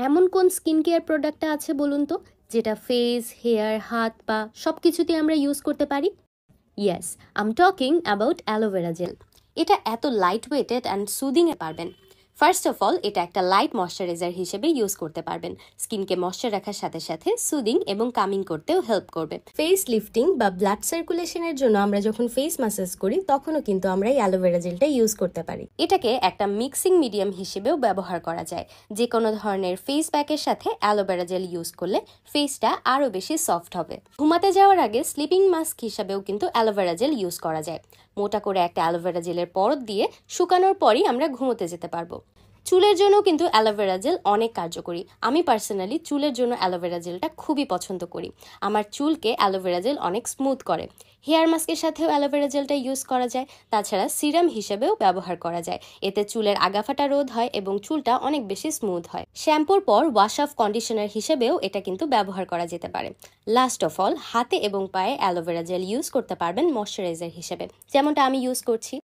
এমন কোন skin care প্রোডাক্টটা আছে বলুন তো, যেটা ফেস, হেয়ার, হাত, পা সব কিছুতে আমরা ইউজ করতে পারি? Yes, I am talking about aloe vera gel. এটা এত লাইট ওয়েটেড অ্যান্ড সুদিংয়ে পারবেন। ফার্স্ট অফ অল, এটা একটা লাইট ময়শ্চারাইজার হিসেবে ইউজ করতে পারবেন। স্কিনকে ময়শ্চার রাখার সাথে সাথে সুদিং এবং কামিং করতেও হেল্প করবে। ফেস লিফটিং বা ব্লাড সার্কুলেশনের জন্য আমরা যখন ফেস ম্যাসাজ করি তখনও কিন্তু আমরা এই অ্যালোভেরা জেলটা ইউজ করতে পারি। এটাকে একটা মিক্সিং মিডিয়াম হিসেবেও ব্যবহার করা যায়। যে কোনো ধরনের ফেস প্যাকের সাথে অ্যালোভেরা জেল ইউজ করলে ফেসটা আরও বেশি সফট হবে। ঘুমাতে যাওয়ার আগে স্লিপিং মাস্ক হিসাবেও কিন্তু অ্যালোভেরা জেল ইউজ করা যায়। মোটা করে একটা অ্যালোভেরা জেলের পরত দিয়ে শুকানোর পরই আমরা ঘুমোতে যেতে পারবো। চুলের জন্য কিন্তু অ্যালোভেরা জেল অনেক কার্যকরী। আমি পার্সোনালি চুলের জন্য অ্যালোভেরা জেলটা খুবই পছন্দ করি। আমার চুলকে অ্যালোভেরা জেল অনেক স্মুথ করে। হেয়ার মাস্কের সাথেও অ্যালোভেরা জেলটা ইউজ করা যায়। তাছাড়া সিরাম হিসেবেও ব্যবহার করা যায়। এতে চুলের আগাফাটা রোধ হয় এবং চুলটা অনেক বেশি স্মুথ হয়। শ্যাম্পুর পর ওয়াশ অফ কন্ডিশনার হিসেবেও এটা কিন্তু ব্যবহার করা যেতে পারে। লাস্ট অফ অল, হাতে এবং পায়ে অ্যালোভেরা জেল ইউজ করতে পারবেন ময়শ্চারাইজার হিসেবে, যেমনটা আমি ইউজ করছি।